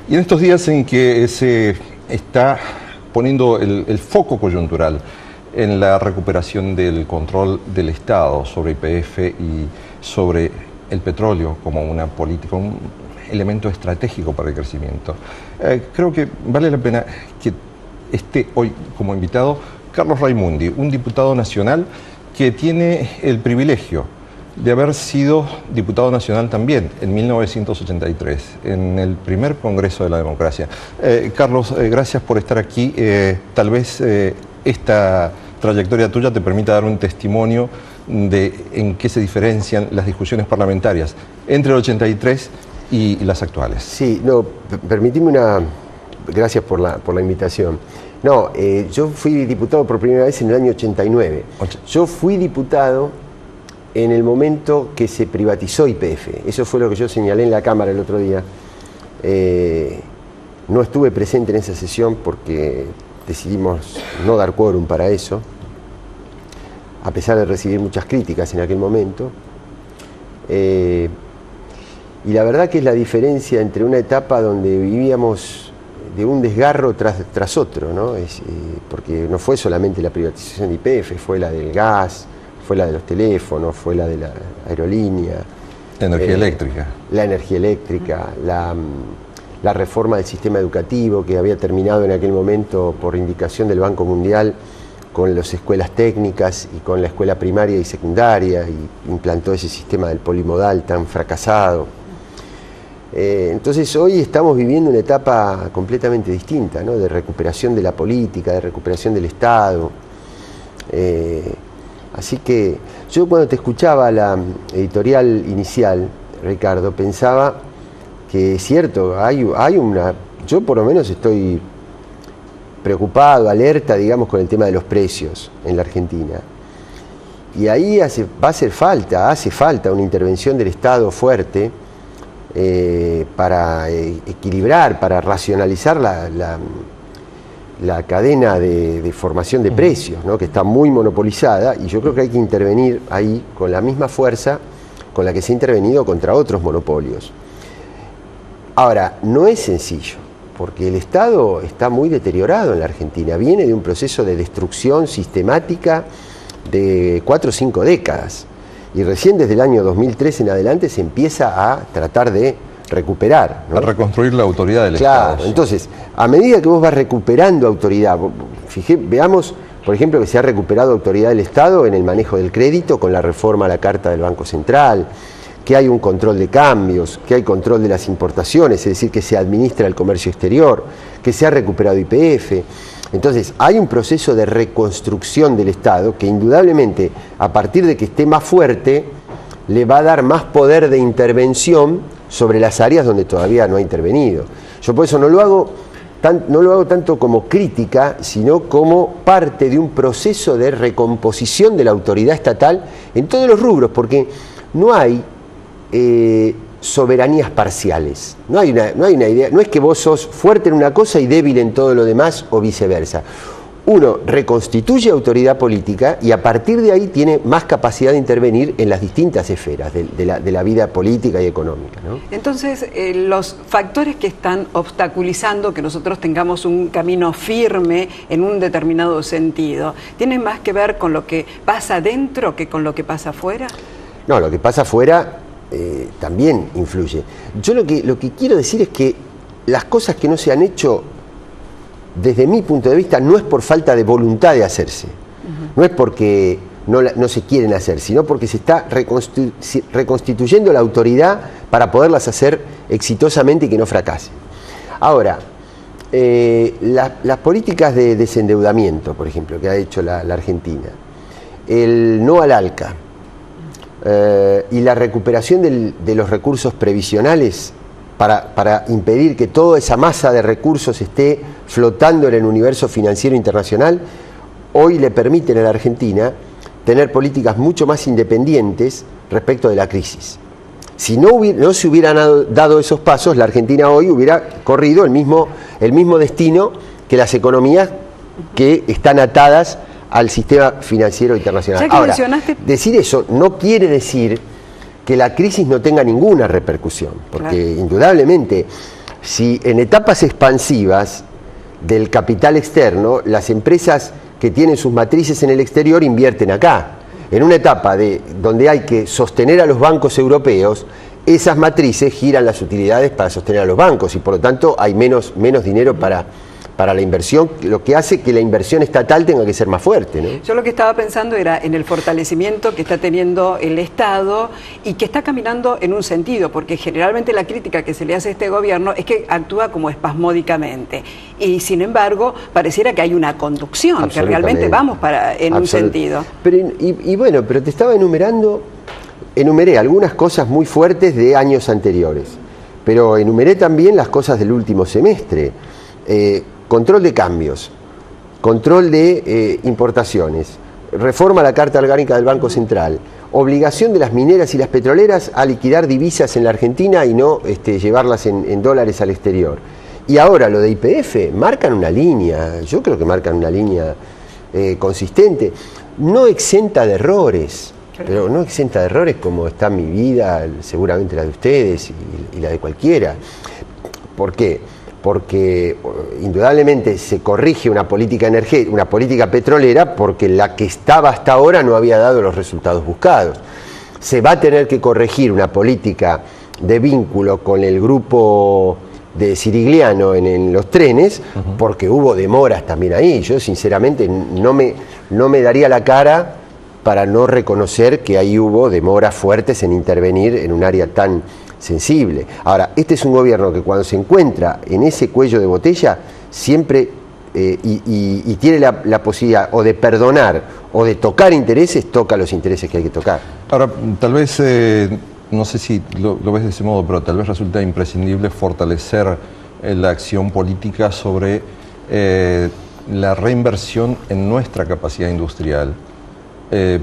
Y en estos días en que se está poniendo el foco coyuntural en la recuperación del control del Estado sobre YPF y sobre el petróleo como una política, un elemento estratégico para el crecimiento, creo que vale la pena que esté hoy como invitado Carlos Raimundi, un diputado nacional que tiene el privilegio de haber sido diputado nacional también en 1983, en el primer Congreso de la Democracia. Carlos, gracias por estar aquí. Tal vez esta trayectoria tuya te permita dar un testimonio de en qué se diferencian las discusiones parlamentarias entre el 83 y las actuales. Sí, no, permitime una... Gracias por la invitación. No, yo fui diputado por primera vez en el año 89. Yo fui diputado en el momento que se privatizó YPF. Eso fue lo que yo señalé en la Cámara el otro día. No estuve presente en esa sesión porque decidimos no dar quórum para eso, a pesar de recibir muchas críticas en aquel momento. Y la verdad que es la diferencia entre una etapa donde vivíamos de un desgarro tras otro, ¿no? Porque no fue solamente la privatización de YPF, fue la del gas, fue la de los teléfonos, fue la de la aerolínea. La energía eléctrica. La energía eléctrica, la reforma del sistema educativo que había terminado en aquel momento por indicación del Banco Mundial con las escuelas técnicas y con la escuela primaria y secundaria, y implantó ese sistema del polimodal tan fracasado. Entonces hoy estamos viviendo una etapa completamente distinta, ¿no? De recuperación de la política, de recuperación del Estado. Así que yo cuando te escuchaba la editorial inicial, Ricardo, pensaba que es cierto, yo por lo menos estoy preocupado, alerta, digamos, con el tema de los precios en la Argentina. Y ahí hace falta una intervención del Estado fuerte para equilibrar, para racionalizar la cadena de formación de precios, ¿no? Que está muy monopolizada, y yo creo que hay que intervenir ahí con la misma fuerza con la que se ha intervenido contra otros monopolios. Ahora, no es sencillo, porque el Estado está muy deteriorado en la Argentina, viene de un proceso de destrucción sistemática de 4 o 5 décadas, y recién desde el año 2003 en adelante se empieza a tratar de recuperar, ¿no? A reconstruir la autoridad del Estado. Estado. Entonces, a medida que vos vas recuperando autoridad, veamos, por ejemplo, que se ha recuperado autoridad del Estado en el manejo del crédito con la reforma a la Carta del Banco Central, que hay un control de cambios, que hay control de las importaciones, es decir, que se administra el comercio exterior, que se ha recuperado YPF. Entonces, hay un proceso de reconstrucción del Estado que indudablemente, a partir de que esté más fuerte, le va a dar más poder de intervención sobre las áreas donde todavía no ha intervenido. Yo por eso no lo hago tanto como crítica, sino como parte de un proceso de recomposición de la autoridad estatal en todos los rubros, porque no hay soberanías parciales. No hay una idea, no es que vos sos fuerte en una cosa y débil en todo lo demás o viceversa. Uno reconstituye autoridad política y a partir de ahí tiene más capacidad de intervenir en las distintas esferas de la vida política y económica, ¿no? Entonces, los factores que están obstaculizando que nosotros tengamos un camino firme en un determinado sentido, ¿tienen más que ver con lo que pasa adentro que con lo que pasa afuera? No, lo que pasa afuera también influye. Yo lo que quiero decir es que las cosas que no se han hecho, desde mi punto de vista, no es por falta de voluntad de hacerse, no es porque no se quieren hacer, sino porque se está reconstituyendo la autoridad para poderlas hacer exitosamente y que no fracasen. Ahora, las políticas de desendeudamiento, por ejemplo, que ha hecho la Argentina, el no al ALCA, y la recuperación de los recursos previsionales para impedir que toda esa masa de recursos esté flotando en el universo financiero internacional, hoy le permiten a la Argentina tener políticas mucho más independientes respecto de la crisis. Si no se hubieran dado esos pasos, la Argentina hoy hubiera corrido el mismo destino que las economías que están atadas al sistema financiero internacional. Ahora, decir eso no quiere decir que la crisis no tenga ninguna repercusión, porque indudablemente si en etapas expansivas del capital externo, las empresas que tienen sus matrices en el exterior invierten acá. En una etapa donde hay que sostener a los bancos europeos, esas matrices giran las utilidades para sostener a los bancos y por lo tanto hay menos dinero para la inversión, lo que hace que la inversión estatal tenga que ser más fuerte, ¿no? Yo lo que estaba pensando era en el fortalecimiento que está teniendo el Estado y que está caminando en un sentido, porque generalmente la crítica que se le hace a este gobierno es que actúa como espasmódicamente y sin embargo pareciera que hay una conducción, que realmente vamos en un sentido. Pero, bueno, pero te estaba enumeré algunas cosas muy fuertes de años anteriores, pero enumeré también las cosas del último semestre. Control de cambios, control de importaciones, reforma a la Carta Orgánica del Banco Central, obligación de las mineras y las petroleras a liquidar divisas en la Argentina y no llevarlas en dólares al exterior. Y ahora lo de YPF, marcan una línea, yo creo que marcan una línea consistente, no exenta de errores, pero no exenta de errores como está mi vida, seguramente la de ustedes y la de cualquiera. ¿Por qué? Porque indudablemente se corrige una política energética, una política petrolera, porque la que estaba hasta ahora no había dado los resultados buscados. Se va a tener que corregir una política de vínculo con el grupo de Cirigliano en los trenes, porque hubo demoras también ahí. Yo sinceramente no me daría la cara para no reconocer que ahí hubo demoras fuertes en intervenir en un área tan sensible. Ahora, este es un gobierno que cuando se encuentra en ese cuello de botella, siempre y tiene la posibilidad o de perdonar o de tocar intereses, toca los intereses que hay que tocar. Ahora, tal vez, no sé si lo ves de ese modo, pero tal vez resulta imprescindible fortalecer la acción política sobre la reinversión en nuestra capacidad industrial,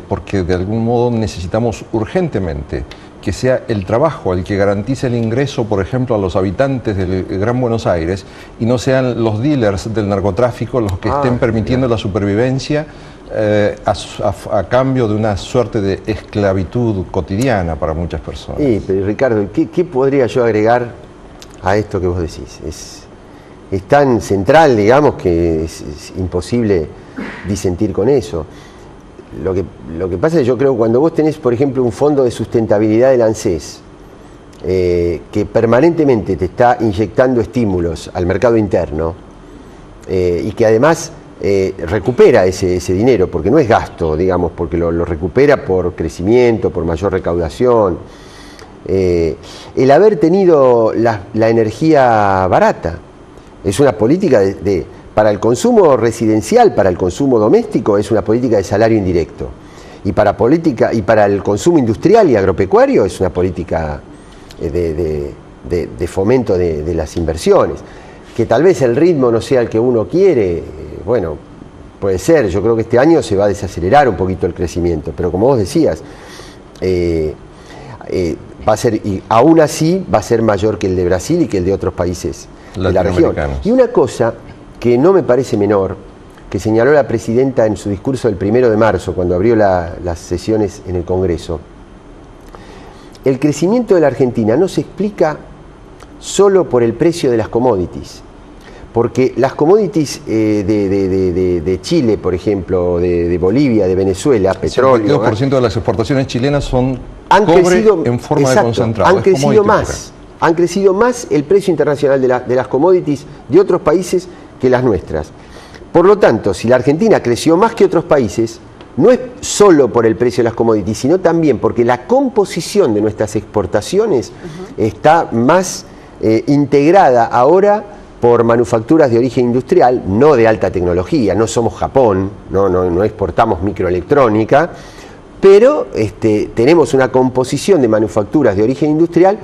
porque de algún modo necesitamos urgentemente que sea el trabajo el que garantice el ingreso, por ejemplo, a los habitantes del Gran Buenos Aires y no sean los dealers del narcotráfico los que estén permitiendo la supervivencia a cambio de una suerte de esclavitud cotidiana para muchas personas. Sí, pero Ricardo, ¿qué podría yo agregar a esto que vos decís? Es tan central, digamos, que es imposible disentir con eso. Lo que pasa es que yo creo que cuando vos tenés, por ejemplo, un fondo de sustentabilidad del ANSES que permanentemente te está inyectando estímulos al mercado interno y que además recupera ese dinero, porque no es gasto, digamos, porque lo recupera por crecimiento, por mayor recaudación, el haber tenido la energía barata es una política para el consumo residencial, para el consumo doméstico, es una política de salario indirecto. Y para el consumo industrial y agropecuario es una política de fomento de las inversiones. Que tal vez el ritmo no sea el que uno quiere, bueno, puede ser. Yo creo que este año se va a desacelerar un poquito el crecimiento, pero como vos decías, va a ser, y aún así va a ser mayor que el de Brasil y que el de otros países de la región. Y una cosa que no me parece menor, que señaló la presidenta en su discurso del 1 de marzo, cuando abrió las sesiones en el Congreso. El crecimiento de la Argentina no se explica solo por el precio de las commodities, porque las commodities de Chile, por ejemplo, de Bolivia, de Venezuela, petróleo... El 22% de las exportaciones chilenas son cobre en forma de concentrado. Han crecido más el precio internacional de las commodities de otros países que las nuestras. Por lo tanto, si la Argentina creció más que otros países, no es solo por el precio de las commodities, sino también porque la composición de nuestras exportaciones está más integrada ahora por manufacturas de origen industrial, no de alta tecnología. No somos Japón, no exportamos microelectrónica, pero tenemos una composición de manufacturas de origen industrial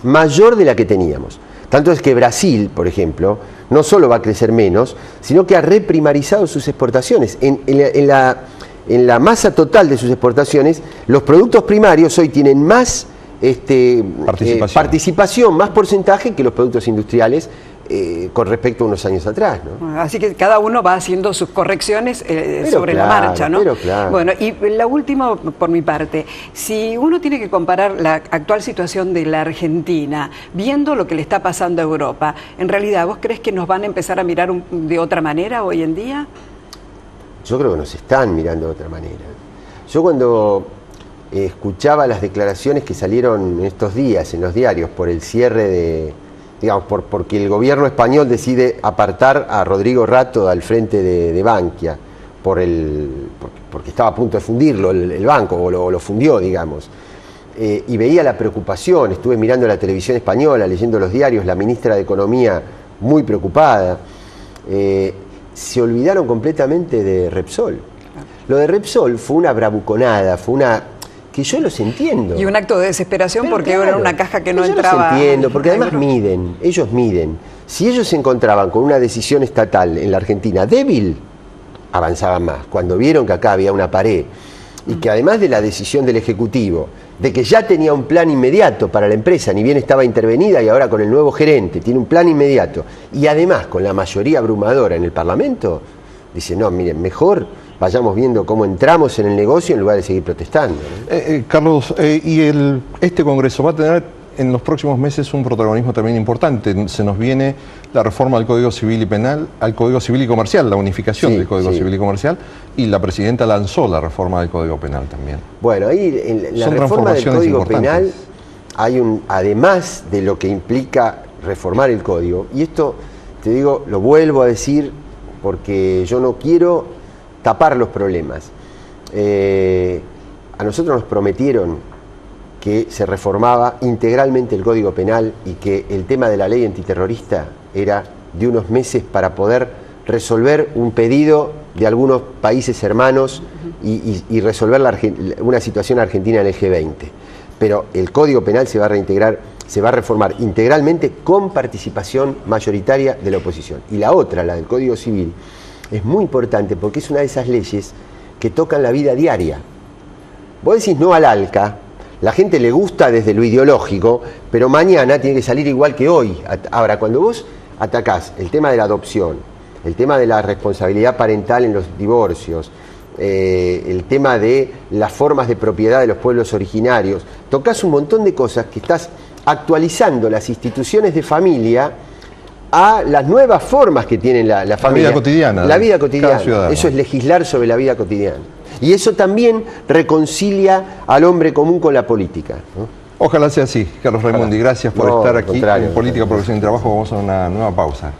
mayor de la que teníamos. Tanto es que Brasil, por ejemplo, no solo va a crecer menos, sino que ha reprimarizado sus exportaciones. En la masa total de sus exportaciones, los productos primarios hoy tienen más participación, más porcentaje que los productos industriales con respecto a unos años atrás, ¿no? Así que cada uno va haciendo sus correcciones sobre la marcha, ¿no? Pero claro. Bueno, y la última por mi parte, si uno tiene que comparar la actual situación de la Argentina, viendo lo que le está pasando a Europa, en realidad, ¿vos crees que nos van a empezar a mirar de otra manera hoy en día? Yo creo que nos están mirando de otra manera. Yo cuando escuchaba las declaraciones que salieron en estos días en los diarios por el cierre de, digamos, porque el gobierno español decide apartar a Rodrigo Rato al frente de Bankia, porque estaba a punto de fundirlo el banco, o lo fundió, digamos. Y veía la preocupación, estuve mirando la televisión española, leyendo los diarios, la ministra de Economía muy preocupada. Se olvidaron completamente de Repsol. Lo de Repsol fue una bravuconada, fue una... que yo los entiendo. Y un acto de desesperación. Pero porque claro, era una caja que no yo entraba... Los entiendo, porque además ellos miden. Si ellos se encontraban con una decisión estatal en la Argentina débil, avanzaban más. Cuando vieron que acá había una pared, y que además de la decisión del Ejecutivo, de que ya tenía un plan inmediato para la empresa, ni bien estaba intervenida y ahora con el nuevo gerente tiene un plan inmediato, y además con la mayoría abrumadora en el Parlamento, dice, no, miren, mejor vayamos viendo cómo entramos en el negocio en lugar de seguir protestando, ¿no? Carlos, y este Congreso va a tener en los próximos meses un protagonismo también importante. Se nos viene la reforma al Código Civil y Penal, al Código Civil y Comercial, la unificación del Código Civil y Comercial, y la Presidenta lanzó la reforma del Código Penal también. Bueno, ahí en la reforma del Código Penal hay además de lo que implica reformar el Código, y esto, te digo, lo vuelvo a decir porque yo no quiero tapar los problemas. A nosotros nos prometieron que se reformaba integralmente el Código Penal y que el tema de la ley antiterrorista era de unos meses para poder resolver un pedido de algunos países hermanos y resolver una situación argentina en el G20. Pero el Código Penal se va a reintegrar, se va a reformar integralmente con participación mayoritaria de la oposición. Y la otra, la del Código Civil, es muy importante porque es una de esas leyes que tocan la vida diaria. Vos decís no al ALCA, la gente le gusta desde lo ideológico, pero mañana tiene que salir igual que hoy. Ahora, cuando vos atacás el tema de la adopción, el tema de la responsabilidad parental en los divorcios, el tema de las formas de propiedad de los pueblos originarios, tocas un montón de cosas que estás actualizando las instituciones de familia a las nuevas formas que tienen la familia. La vida cotidiana. La vida cotidiana. Eso es legislar sobre la vida cotidiana. Y eso también reconcilia al hombre común con la política, ¿no? Ojalá sea así, Carlos Raimundi. Gracias por estar aquí en Política, Profesión y Trabajo. Vamos a una nueva pausa.